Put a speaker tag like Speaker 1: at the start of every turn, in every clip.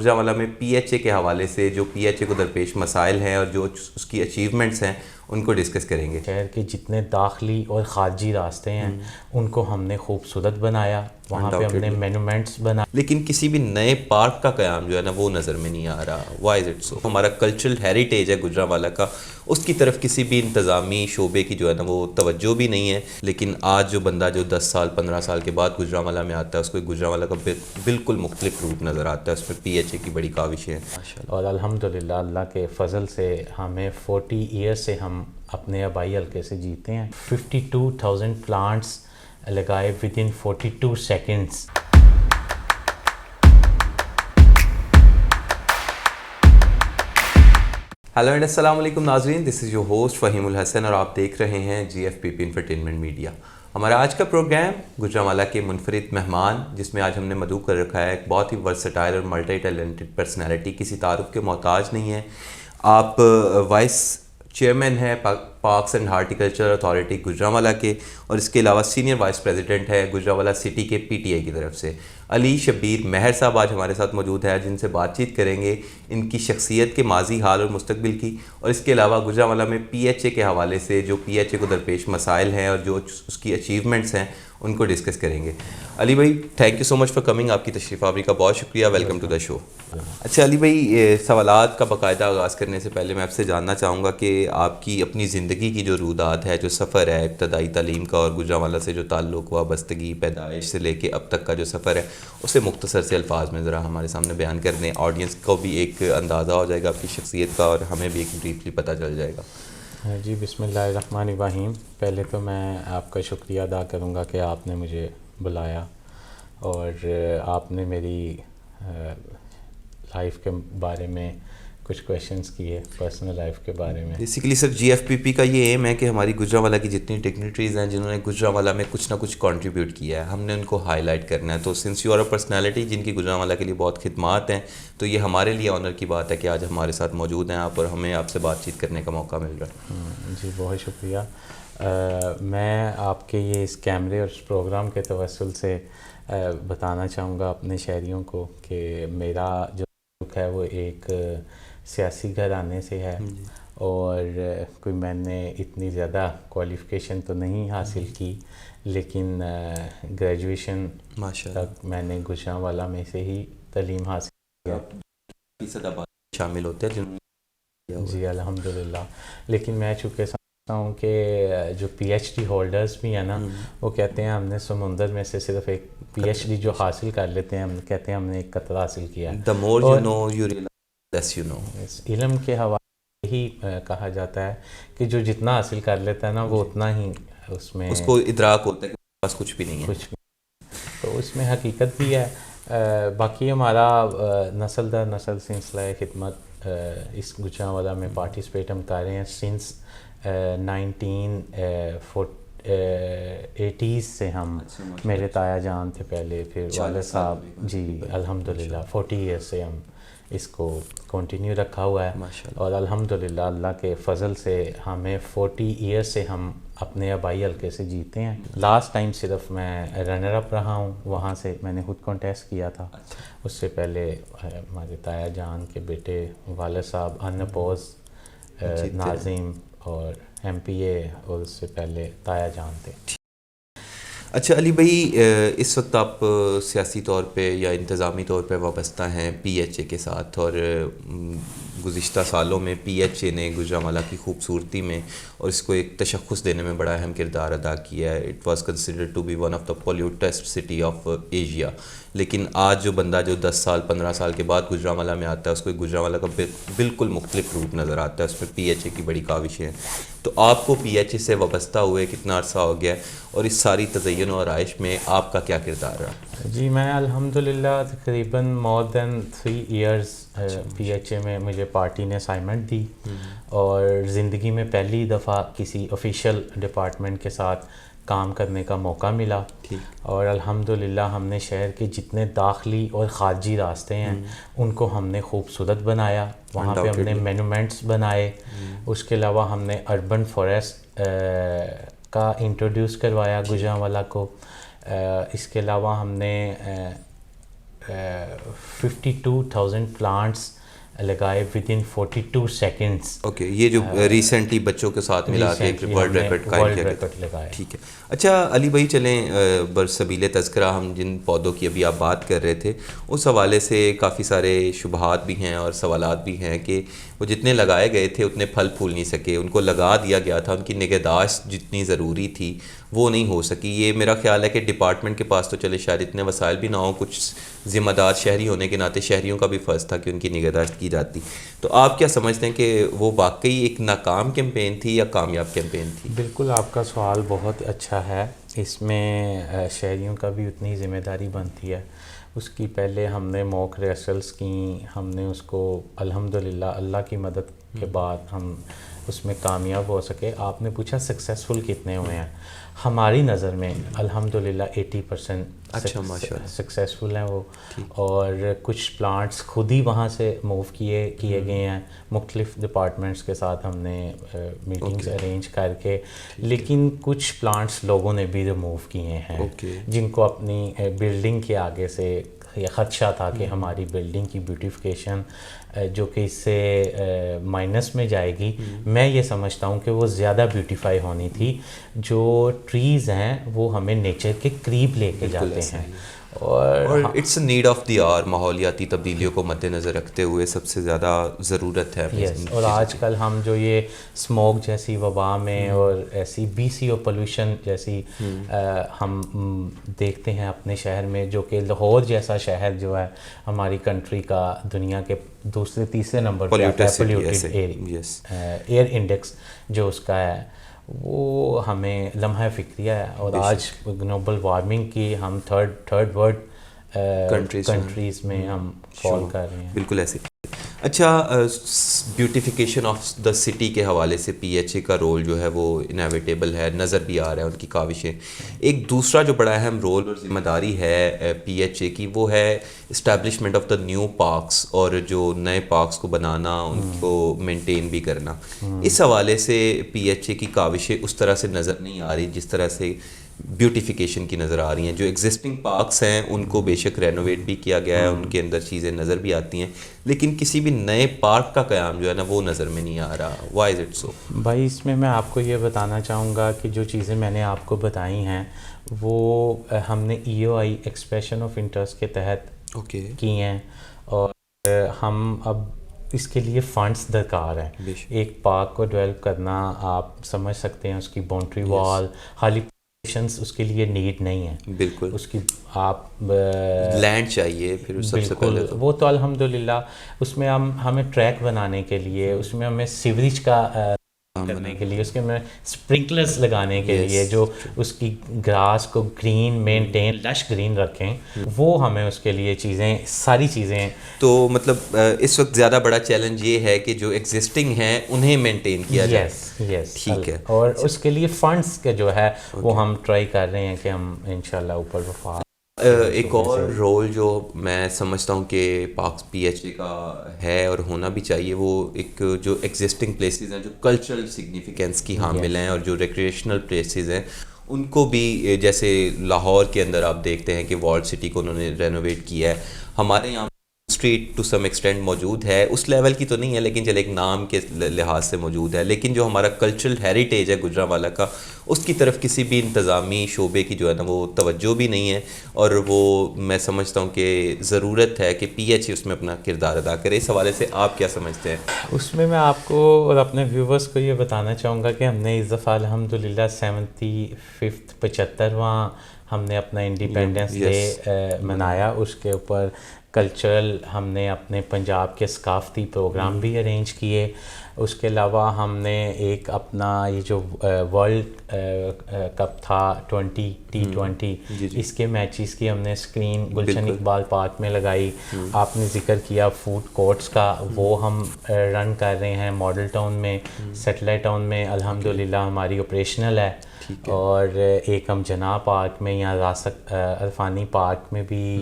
Speaker 1: گوجرانوالہ میں P H A کے حوالے سے جو پی ایچ اے کو درپیش مسائل ہیں اور جو اس کی اچیومنٹس ہیں ان کو ڈسکس کریں گے.
Speaker 2: شہر کے جتنے داخلی اور خارجی راستے ہیں ان کو ہم نے خوبصورت بنایا, وہاں پہ ہم نے مینومنٹس بنائے,
Speaker 1: لیکن کسی بھی نئے پارک کا قیام جو ہے نا وہ نظر میں نہیں آ رہا. Why is it so? ہمارا کلچرل ہیریٹیج ہے گوجرانوالہ کا, اس کی طرف کسی بھی انتظامی شعبے کی جو ہے نا وہ توجہ بھی نہیں ہے. لیکن آج جو بندہ جو 10 سال 15 سال کے بعد گوجرانوالہ میں آتا ہے اس کو گوجرانوالہ کا بالکل مختلف روپ نظر آتا ہے. اس میں پی ایچ اے کی بڑی کاوشیں ہیں
Speaker 2: اور الحمدللہ اللہ کے فضل سے ہمیں 40 ایئرس سے ہم اپنے آبائی حلقے سے جیتے ہیں. 52,000 پلانٹس لگائے with in 42 seconds.
Speaker 1: Hello and السلام علیکم ناظرین, دس از یور ہوسٹ فہیم الحسن اور آپ دیکھ رہے ہیں جی ایف پی پی انٹرٹینمنٹ میڈیا. ہمارا آج کا پروگرام گوجرانوالہ کے منفرد مہمان, جس میں آج ہم نے مدعو کر رکھا ہے ایک بہت ہی ورسٹائل اور ملٹی ٹیلنٹڈ پرسنالٹی, کسی تعارف کے محتاج نہیں ہے. آپ وائس چیئرمین ہیں parks and horticulture authority Gujranwala کے, اور اس کے علاوہ سینئر وائس پریزیڈنٹ ہے گوجرانوالہ سٹی کے پی ٹی آئی کی طرف سے. علی شبیر مہر صاحب آج ہمارے ساتھ موجود ہیں, جن سے بات چیت کریں گے ان کی شخصیت کے ماضی, حال اور مستقبل کی, اور اس کے علاوہ گوجرانوالہ میں پی ایچ اے کے حوالے سے جو پی ایچ اے کو درپیش مسائل ہیں اور جو اس کی اچیومنٹس ہیں ان کو ڈسکس کریں گے. علی بھائی thank you so much for coming, آپ کی تشریف آوری کا بہت شکریہ. ویلکم ٹو دا شو. اچھا علی بھائی, سوالات کا باقاعدہ آغاز کرنے سے پہلے میں آپ سے جاننا چاہوں گا کہ آپ کی اپنی زندگی کی جو رودات ہے, جو سفر ہے ابتدائی تعلیم کا اور گوجرانوالہ سے جو تعلق وابستگی پیدائش سے لے کے اب تک کا جو سفر ہے, اسے مختصر سے الفاظ میں ذرا ہمارے سامنے بیان کر دیں. آڈینس کو بھی ایک اندازہ ہو جائے گا آپ کی شخصیت کا, اور ہمیں بھی ایک بریفلی پتہ چل جائے گا.
Speaker 2: جی بسم اللہ الرحمن الرحیم. پہلے تو میں آپ کا شکریہ ادا کروں گا کہ آپ نے مجھے بلایا اور آپ نے میری لائف کے بارے میں کچھ کویشچنس کیے, پرسنل لائف کے بارے میں.
Speaker 1: بیسیکلی سر جی ایف پی پی کا یہ ایم ہے کہ ہماری گوجرانوالہ کی جتنی ڈگنیٹریز ہیں جنہوں نے گوجرانوالہ میں کچھ نہ کچھ کنٹریبیوٹ کیا ہے, ہم نے ان کو ہائی لائٹ کرنا ہے. تو since you are a personality جن کی گوجرانوالہ کے لیے بہت خدمات ہیں, تو یہ ہمارے لیے آنر کی بات ہے کہ آج ہمارے ساتھ موجود ہیں آپ, اور ہمیں آپ سے بات چیت کرنے کا موقع مل رہا ہے.
Speaker 2: جی بہت شکریہ. میں آپ کے یہ اس کیمرے اور اس پروگرام کے توسل سے بتانا چاہوں گا اپنے شہریوں کو کہ میرا جو تعلق ہے وہ ایک سیاسی گھرانے سے ہے, اور کوئی میں نے اتنی زیادہ کوالیفیکیشن تو نہیں حاصل کی, لیکن گریجویشن تک میں نے گوجرانوالہ میں سے ہی تعلیم حاصل کیا.
Speaker 1: شامل ہوتے ہیں
Speaker 2: جی الحمدللہ. لیکن میں چونکہ سمجھتا ہوں کہ جو پی ایچ ڈی ہولڈرز بھی ہیں نا, وہ کہتے ہیں ہم نے سمندر میں سے صرف ایک پی ایچ ڈی جو حاصل کر لیتے ہیں, ہم کہتے ہیں ہم نے ایک قطرہ حاصل کیا.
Speaker 1: The more you know, you realize less you know.
Speaker 2: علم کے حوالے ہی کہا جاتا ہے کہ جو جتنا حاصل کر لیتا ہے نا وہ اتنا ہی اس
Speaker 1: کو ادراک ہوتا ہے کہ پاس کچھ بھی نہیں ہے.
Speaker 2: تو اس میں حقیقت بھی ہے. باقی ہمارا نسل در نسل سلسلہ خدمت اس گوجرانوالہ میں پارٹیسپیٹ ہم کر رہے ہیں سنس 1980s سے. ہم میرے تایا جان تھے پہلے, پھر والد صاحب, جی الحمدللہ 40 ایئر سے ہم اس کو کنٹینیو رکھا ہوا ہے. اور الحمدللہ اللہ کے فضل سے ہمیں 40 ایئر سے ہم اپنے آبائی حلقے سے جیتے ہیں. لاسٹ ٹائم صرف میں رنر اپ رہا ہوں, وہاں سے میں نے خود کانٹیسٹ کیا تھا. اس سے پہلے ہمارے تایا جان کے بیٹے والد صاحب انپوز ناظم اور ایم پی اے, اور اس سے پہلے تایا جان تھے.
Speaker 1: اچھا علی بھائی, اس وقت آپ سیاسی طور پہ یا انتظامی طور پہ وابستہ ہیں پی ایچ اے کے ساتھ, اور گزشتہ سالوں میں پی ایچ اے نے گوجرانوالہ کی خوبصورتی میں اور اس کو ایک تشخص دینے میں بڑا اہم کردار ادا کیا ہے. It was considered to be one of the pollutest city of Asia. لیکن آج جو بندہ جو 10 سال 15 سال کے بعد گوجرانوالہ میں آتا ہے اس کو گوجرانوالہ کا بالکل مختلف روپ نظر آتا ہے. اس میں پی ایچ اے کی بڑی کاوشیں ہیں. تو آپ کو پی ایچ اے سے وابستہ ہوئے کتنا عرصہ ہو گیا, اور اس ساری تزئین و آرائش میں آپ کا کیا کردار رہا؟
Speaker 2: جی میں الحمدللہ تقریباً مور دین 3 ایئرز پی ایچ اے میں مجھے پارٹی نے اسائنمنٹ دی, اور زندگی میں پہلی دفعہ کسی آفیشیل ڈپارٹمنٹ کے ساتھ کام کرنے کا موقع ملا. اور الحمدللہ ہم نے شہر کے جتنے داخلی اور خارجی راستے ہیں ان کو ہم نے خوبصورت بنایا, وہاں پہ ہم نے مینومنٹس بنائے. اس کے علاوہ ہم نے اربن فوریسٹ کا انٹروڈیوس کروایا گوجرانوالہ کو. اس کے علاوہ ہم نے 52,000 پلانٹس لگائے ود ان 42 سیکنڈس.
Speaker 1: اوکے, یہ جو ریسنٹلی بچوں کے ساتھ ملا کے ایک ورلڈ ریکارڈ قائم کیا گیا. ٹھیک ہے. اچھا علی بھائی, چلیں برسبیل تذکرہ ہم جن پودوں کی ابھی آپ بات کر رہے تھے اس حوالے سے کافی سارے شبہات بھی ہیں اور سوالات بھی ہیں کہ وہ جتنے لگائے گئے تھے اتنے پھل پھول نہیں سکے, ان کو لگا دیا گیا تھا, ان کی نگہداشت جتنی ضروری تھی وہ نہیں ہو سکی. یہ میرا خیال ہے کہ ڈپارٹمنٹ کے پاس تو چلے شاید اتنے وسائل بھی نہ ہوں, کچھ ذمہ دار شہری ہونے کے ناطے شہریوں کا بھی فرض تھا کہ ان کی نگہداشت کی جاتی. تو آپ کیا سمجھتے ہیں کہ وہ واقعی ایک ناکام کیمپین تھی یا کامیاب کیمپین تھی؟
Speaker 2: بالکل, آپ کا سوال بہت اچھا ہے. اس میں شہریوں کا بھی اتنی ذمہ داری بنتی ہے. اس کی پہلے ہم نے موک ریہرسلس کی, ہم نے اس کو الحمدللہ اللہ کی مدد کے بعد ہم اس میں کامیاب ہو سکے. آپ نے پوچھا سکسیزفل کتنے ہوئے ہیں. ہماری نظر میں الحمدللہ 80% سکسیزفل ہیں وہ, اور کچھ پلانٹس خود ہی وہاں سے موو کیے گئے ہیں مختلف ڈپارٹمنٹس کے ساتھ ہم نے میٹنگز ارینج کر کے, لیکن کچھ پلانٹس لوگوں نے بھی ریموو کیے ہیں جن کو اپنی بلڈنگ کے آگے سے یہ خدشہ تھا کہ ہماری بلڈنگ کی بیوٹیفیکیشن جو کہ اس سے مائنس میں جائے گی. میں یہ سمجھتا ہوں کہ وہ زیادہ بیوٹیفائی ہونی تھی. جو ٹریز ہیں وہ ہمیں نیچر کے قریب لے کے جاتے ہیں, اور
Speaker 1: it's need of the hour. ماحولیاتی تبدیلیوں کو مد نظر رکھتے ہوئے سب سے زیادہ ضرورت ہے.
Speaker 2: اور آج کل ہم جو یہ اسموک جیسی وبا میں اور ایسی BCO پولوشن جیسی ہم دیکھتے ہیں اپنے شہر میں, جو کہ لاہور جیسا شہر جو ہے ہماری کنٹری کا دنیا کے دوسرے تیسرے نمبر پہ آتا ہے پولیوٹیڈ ایئر انڈیکس جو اس کا ہے, وہ ہمیں لمحہ فکریہ ہے. اور آج گلوبل وارمنگ کی ہم تھرڈ ورلڈ کنٹریز میں ہم فال کر رہے ہیں.
Speaker 1: بالکل ایسے. اچھا, بیوٹیفیکیشن آف دا سٹی کے حوالے سے PHA کا رول جو ہے وہ انیویٹیبل ہے, نظر بھی آ رہا ہے ان کی کاوشیں. ایک دوسرا جو بڑا اہم رول اور ذمہ داری ہے PHA کی وہ ہے establishment of the new parks, اور جو نئے پارکس کو بنانا, ان کو مینٹین بھی کرنا. اس حوالے سے PHA کی کاوشیں اس طرح سے نظر نہیں آ رہی جس طرح سے بیوٹیفیکیشن کی نظر آ رہی ہیں. جو ایگزسٹنگ پارکس ہیں ان کو بے شک رینوویٹ بھی کیا گیا ہے, ان کے اندر چیزیں نظر بھی آتی ہیں, لیکن کسی بھی نئے پارک کا قیام جو ہے نا وہ نظر میں نہیں آ رہا. Why is it so?
Speaker 2: بھائی اس میں آپ کو یہ بتانا چاہوں گا کہ جو چیزیں میں نے آپ کو بتائی ہیں وہ ہم نے EOI ایکسپریشن آف انٹرسٹ کے تحت کی ہیں, اور ہم اب اس کے لیے فنڈس درکار ہیں. ایک پارک کو ڈیولپ کرنا آپ سمجھ سکتے ہیں, اس کی باؤنڈری وال خالی اس کے لیے نیڈ نہیں ہے.
Speaker 1: بالکل,
Speaker 2: اس کی آپ
Speaker 1: لینڈ چاہیے. پھر سب سے پہلے
Speaker 2: وہ تو الحمدللہ اس میں ہمیں ٹریک بنانے کے لیے, اس میں ہمیں سیوریج کا کرنے کے لیے, اس کے میں اسپرنکلرز لگانے کے لیے جو اس کی گراس کو گرین مینٹین لش گرین رکھیں, وہ ہمیں اس کے لیے چیزیں ساری چیزیں.
Speaker 1: تو مطلب اس وقت زیادہ بڑا چیلنج یہ ہے کہ جو ایگزسٹنگ ہیں انہیں مینٹین کیا جائے.
Speaker 2: یس
Speaker 1: ٹھیک ہے.
Speaker 2: اور اس کے لیے فنڈس کے جو ہے وہ ہم ٹرائی کر رہے ہیں کہ ہم انشاءاللہ اوپر وفا.
Speaker 1: ایک اور رول جو میں سمجھتا ہوں کہ PHA کا ہے اور ہونا بھی چاہیے, وہ ایک جو ایگزسٹنگ پلیسز ہیں جو کلچرل سگنیفیکینس کی حامل ہیں, اور جو ریکریشنل پلیسز ہیں ان کو بھی, جیسے لاہور کے اندر آپ دیکھتے ہیں کہ وارڈ سٹی کو انہوں نے رینوویٹ کیا ہے. ہمارے یہاں اسٹریٹ ٹو سم ایکسٹینٹ موجود ہے, اس لیول کی تو نہیں ہے لیکن چلے ایک نام کے لحاظ سے موجود ہے, لیکن جو ہمارا کلچرل ہیریٹیج ہے گجرانوالہ کا, اس کی طرف کسی بھی انتظامی شعبے کی جو ہے نا وہ توجہ بھی نہیں ہے, اور وہ میں سمجھتا ہوں کہ ضرورت ہے کہ PHA اس میں اپنا کردار ادا کرے. اس حوالے سے آپ کیا سمجھتے ہیں؟
Speaker 2: اس میں آپ کو اور اپنے ویورز کو یہ بتانا چاہوں گا کہ ہم نے اس دفعہ الحمدللہ 75واں ہم نے اپنا انڈیپینڈنس ڈے منایا. اس کے اوپر کلچرل ہم نے اپنے پنجاب کے ثقافتی پروگرام بھی ارینج کیے. اس کے علاوہ ہم نے ایک اپنا یہ جو ورلڈ کپ تھا T20 اس کے میچز کی ہم نے اسکرین گلشن اقبال پارک میں لگائی. آپ نے ذکر کیا فوڈ کورٹس کا, وہ ہم رن کر رہے ہیں ماڈل ٹاؤن میں, سیٹلائٹ ٹاؤن میں الحمدللہ ہماری آپریشنل ہے. اور ایک ہم جناح پارک میں یا عرفانی پارک میں بھی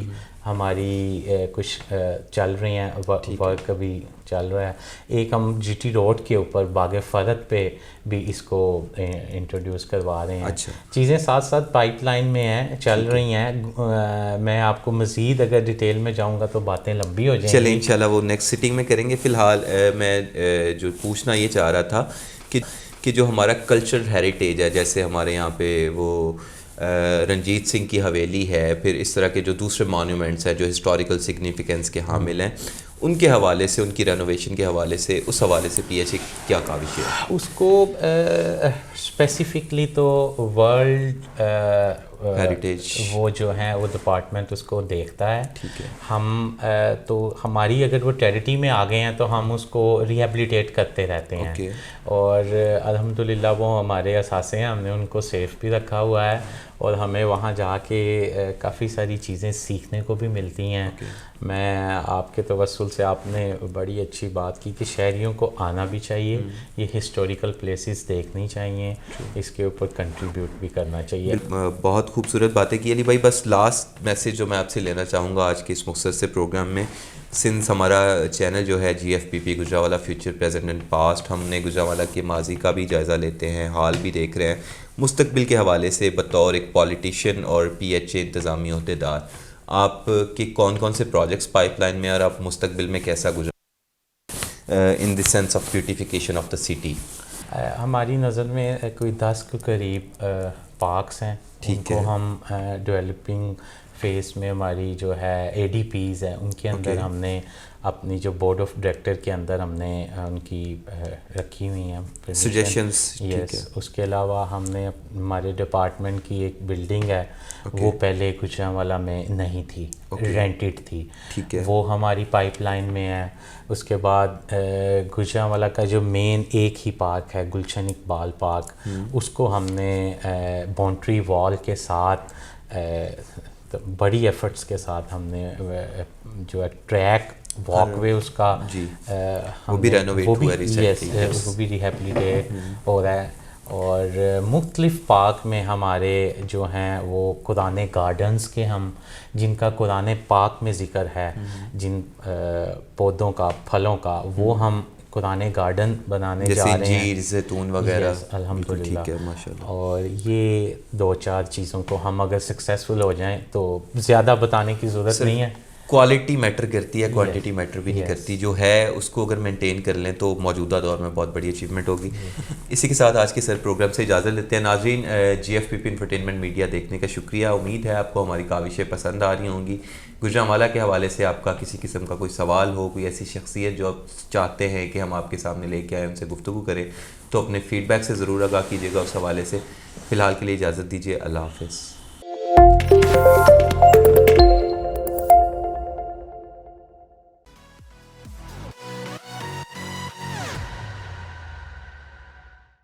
Speaker 2: ہماری کچھ چل رہی ہیں ورک ابھی چل رہا ہے. ایک ہم جی ٹی روڈ کے اوپر باغ فرد پہ بھی اس کو انٹروڈیوس کروا رہے ہیں. چیزیں ساتھ ساتھ پائپ لائن میں ہیں, چل رہی ہیں. میں آپ کو مزید اگر ڈیٹیل میں جاؤں گا تو باتیں لمبی ہو جائیں.
Speaker 1: چلیں انشاءاللہ وہ نیکسٹ سٹنگ میں کریں گے. فی الحال میں جو پوچھنا یہ چاہ رہا تھا کہ جو ہمارا کلچرل ہیریٹیج ہے, جیسے ہمارے یہاں پہ وہ رنجیت سنگھ کی حویلی ہے, پھر اس طرح کے جو دوسرے مانیومنٹس ہیں جو ہسٹوریکل سگنیفیکینس کے حامل ہیں, ان کے حوالے سے, ان کی رینوویشن کے حوالے سے, اس حوالے سے پی ایچ اے کیا کاوش ہے؟
Speaker 2: اس کو اسپیسیفکلی تو ورلڈ
Speaker 1: ہیریٹیج
Speaker 2: وہ جو ہیں وہ ڈپارٹمنٹ اس کو دیکھتا ہے.
Speaker 1: ٹھیک ہے.
Speaker 2: ہم تو ہماری اگر وہ ٹیریٹری میں آ گئے ہیں تو ہم اس کو ریہیبلیٹیٹ کرتے رہتے ہیں, اور الحمدللہ وہ ہمارے اثاثے ہیں, ہم نے ان کو سیف بھی رکھا ہوا ہے, اور ہمیں وہاں جا کے کافی ساری چیزیں سیکھنے کو بھی ملتی ہیں. میں آپ کے توسل سے, آپ نے بڑی اچھی بات کی کہ شہریوں کو آنا بھی چاہیے, یہ ہسٹوریکل پلیسز دیکھنی چاہیے, اس کے اوپر کنٹریبیوٹ بھی کرنا چاہیے.
Speaker 1: بہت خوبصورت باتیں کی علی بھائی. بس لاسٹ میسیج جو میں آپ سے لینا چاہوں گا آج کے اس مختصر پروگرام میں, سنس ہمارا چینل جو ہے G F P P Gujranwala future present and past, ہم نے گجرانوالہ کے ماضی کا بھی جائزہ لیتے ہیں, حال بھی دیکھ رہے ہیں, مستقبل کے حوالے سے بطور ایک پولیٹیشین اور پی ایچ اے انتظامی عہدیدار آپ کے کون کون سے پروجیکٹس پائپ لائن میں, اور آپ مستقبل میں کیسا گزر in the sense of beautification of the city?
Speaker 2: ہماری نظر میں کوئی 10 کے قریب پارکس ہیں, ان کو ہم ڈیولپنگ فیس میں, ہماری جو ہے اے ڈی پیز ہیں ان کے اندر ہم نے اپنی جو بورڈ آف ڈائریکٹر کے اندر ہم نے ان کی رکھی ہوئی ہیں
Speaker 1: سجیشنس.
Speaker 2: یس. اس کے علاوہ ہم نے ہمارے ڈپارٹمنٹ کی ایک بلڈنگ ہے, وہ پہلے گجرانوالہ میں نہیں تھی, رینٹڈ تھی, وہ ہماری پائپ لائن میں ہے. اس کے بعد گجرانوالہ کا جو مین ایک ہی پارک ہے گلشن اقبال پارک, اس کو ہم نے باؤنڈری وال کے ساتھ بڑی ایفرٹس کے ساتھ ہم نے جو ہے ٹریک واک وے اس کا
Speaker 1: وہ بھی رینوویٹ ہوا ریسنٹلی,
Speaker 2: وہ بھی ریہیبلیٹیٹ ہو رہا ہے. اور مختلف پارک میں ہمارے جو ہیں وہ قرآن گارڈنز کے, ہم جن کا قرآن پاک میں ذکر ہے, جن پودوں کا, پھلوں کا, وہ ہم قرآن گارڈن بنانے جا رہے ہیں,
Speaker 1: جیسے زیتون وغیرہ.
Speaker 2: الحمدللہ. اور یہ 2-4 چیزوں کو ہم اگر سکسیزفل ہو جائیں تو زیادہ بتانے کی ضرورت نہیں ہے.
Speaker 1: کوالٹی میٹر کرتی ہے, کوانٹٹی میٹر بھی نہیں کرتی. جو ہے اس کو اگر مینٹین کر لیں تو موجودہ دور میں بہت بڑی اچیومنٹ ہوگی. اسی کے ساتھ آج کے سر پروگرام سے اجازت لیتے ہیں. ناظرین, جی ایف پی پی انفرٹینمنٹ میڈیا دیکھنے کا شکریہ. امید ہے آپ کو ہماری کاوشیں پسند آ رہی ہوں گی. گجرانوالہ کے حوالے سے آپ کا کسی قسم کا کوئی سوال ہو, کوئی ایسی شخصیت جو آپ چاہتے ہیں کہ ہم آپ کے سامنے لے کے آئیں, ان سے گفتگو کریں, تو اپنے فیڈ بیک سے ضرور آگاہ کیجیے گا اس حوالے سے. فی الحال کے لیے اجازت دیجیے. اللہ حافظ.